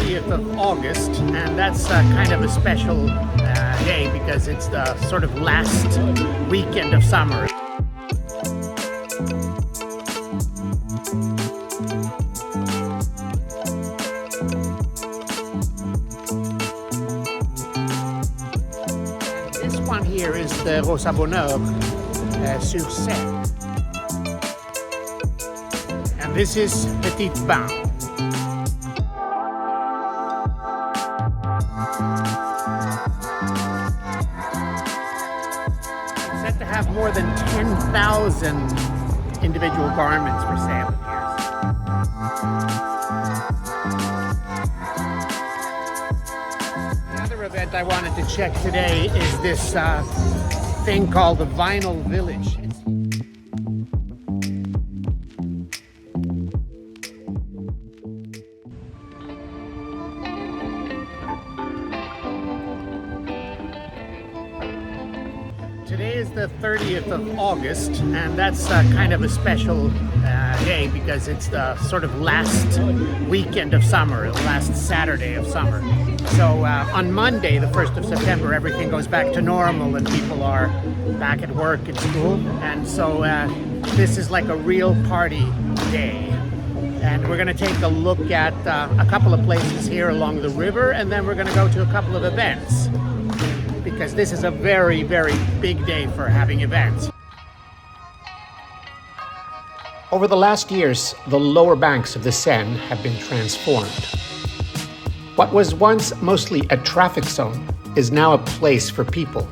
30th of August, and that's kind of a special day because it's the sort of last weekend of summer. This one here is the Rosa Bonheur sur Seine. And this is Petit Bain. It's said to have more than 10,000 individual garments for sale here. Another event I wanted to check today is this thing called the Vinyl Village. Today is the 30th of August, and that's kind of a special day because it's the sort of last weekend of summer, the last Saturday of summer. So on Monday, the 1st of September, everything goes back to normal and people are back at work and school. And so this is like a real party day. And we're going to take a look at a couple of places here along the river, and then we're going to go to a couple of events, because this is a very, very big day for having events. Over the last years, the lower banks of the Seine have been transformed. What was once mostly a traffic zone is now a place for people.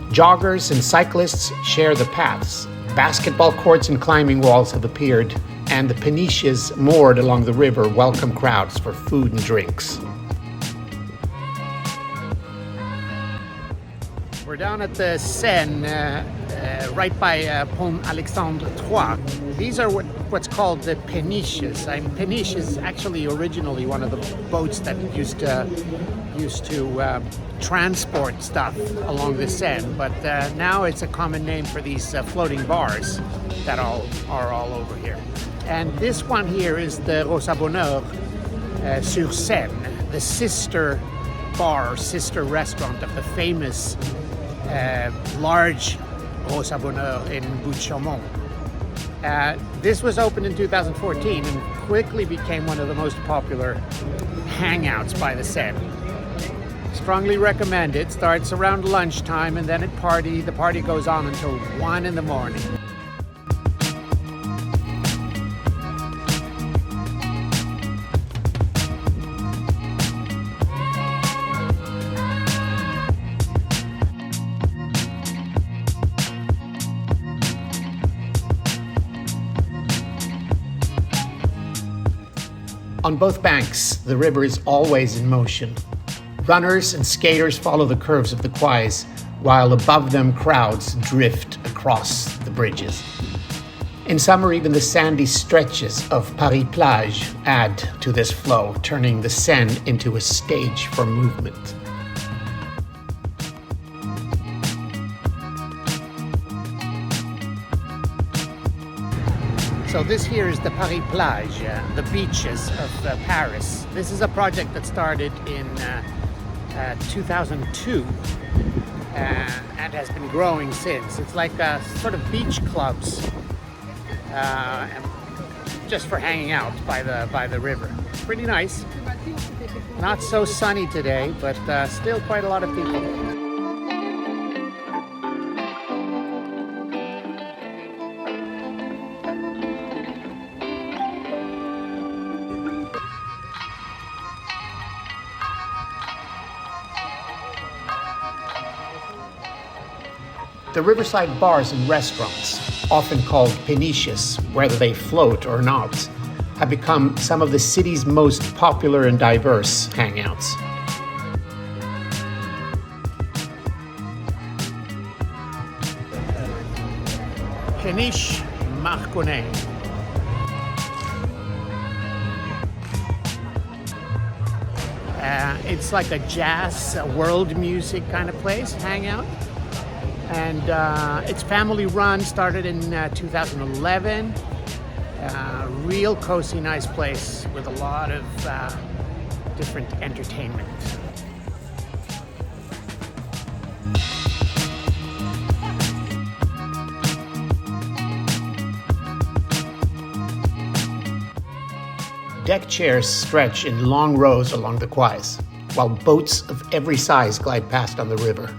Joggers and cyclists share the paths. Basketball courts and climbing walls have appeared, and the Péniches moored along the river welcome crowds for food and drinks. We're down at the Seine, right by Pont Alexandre III. These are what's called the Péniches. Péniche is actually originally one of the boats that used to transport stuff along the Seine, but now it's a common name for these floating bars that are all over here. And this one here is the Rosa Bonheur sur Seine, the sister bar, sister restaurant of the famous large Rosa Bonheur in Bout-Chaumont. This was opened in 2014 and quickly became one of the most popular hangouts by the Seine. Strongly recommend it. Starts around lunchtime, and then the party goes on until 1 in the morning. On both banks, the river is always in motion. Runners and skaters follow the curves of the quays, while above them crowds drift across the bridges. In summer, even the sandy stretches of Paris Plages add to this flow, turning the Seine into a stage for movement. So this here is the Paris Plages, the beaches of Paris. This is a project that started in 2002 and has been growing since. It's like sort of beach clubs just for hanging out by the river. Pretty nice. Not so sunny today, but still quite a lot of people. The riverside bars and restaurants, often called Péniches, whether they float or not, have become some of the city's most popular and diverse hangouts. Péniche Marcounet. It's like a jazz, world music kind of place, hangout. And it's family run, started in 2011. Real cozy, nice place with a lot of different entertainment. Deck chairs stretch in long rows along the quays, while boats of every size glide past on the river.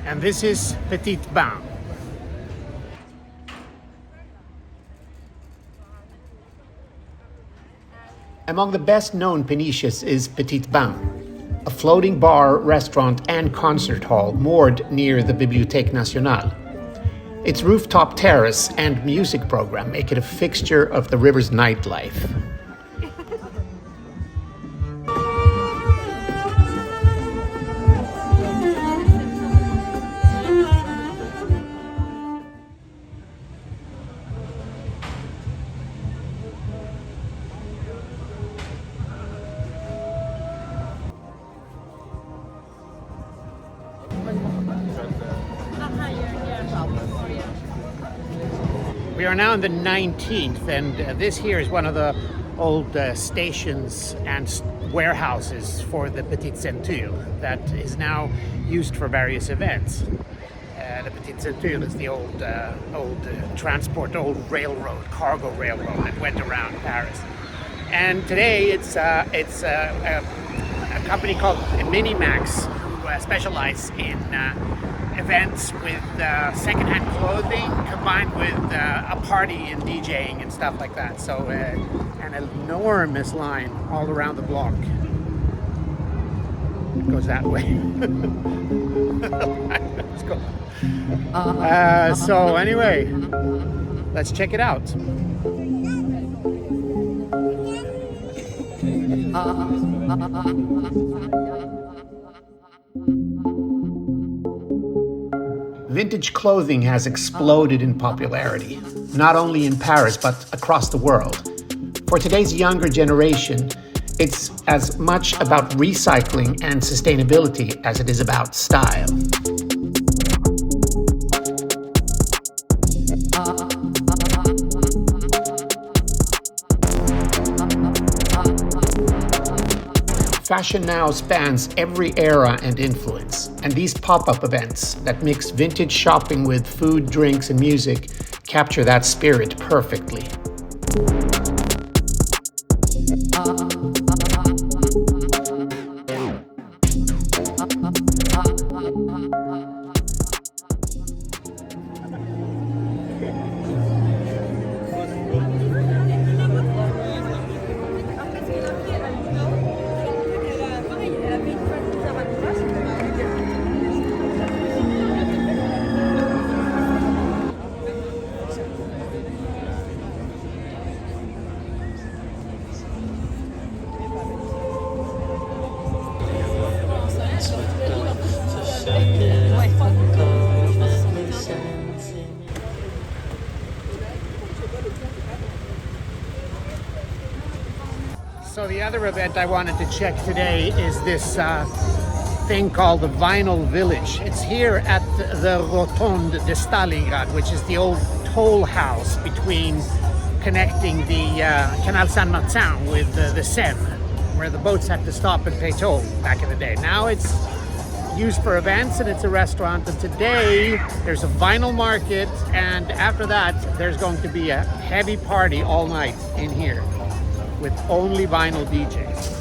And this is Petit Bain. Among the best known Péniches is Petit Bain, a floating bar, restaurant and concert hall moored near the Bibliothèque Nationale. Its rooftop terrace and music program make it a fixture of the river's nightlife. We are now in the 19th, and this here is one of the old stations and warehouses for the Petite Ceinture that is now used for various events. The Petite Ceinture is the old transport, old railroad, cargo railroad that went around Paris. And today it's a company called Minimaxx who specialize in events with secondhand clothing combined with a party and DJing and stuff like that. So an enormous line all around the block. It goes that way. Let's go. So anyway, let's check it out. Vintage clothing has exploded in popularity, not only in Paris, but across the world. For today's younger generation, it's as much about recycling and sustainability as it is about style. Fashion now spans every era and influence, and these pop-up events that mix vintage shopping with food, drinks, and music capture that spirit perfectly. So the other event I wanted to check today is this thing called the Vinyl Village. It's here at the Rotonde de Stalingrad, which is the old toll house between connecting the Canal Saint-Martin with the Seine, where the boats had to stop and pay toll back in the day. Now it's used for events and it's a restaurant, and today there's a vinyl market, and after that there's going to be a heavy party all night in here with only vinyl DJs.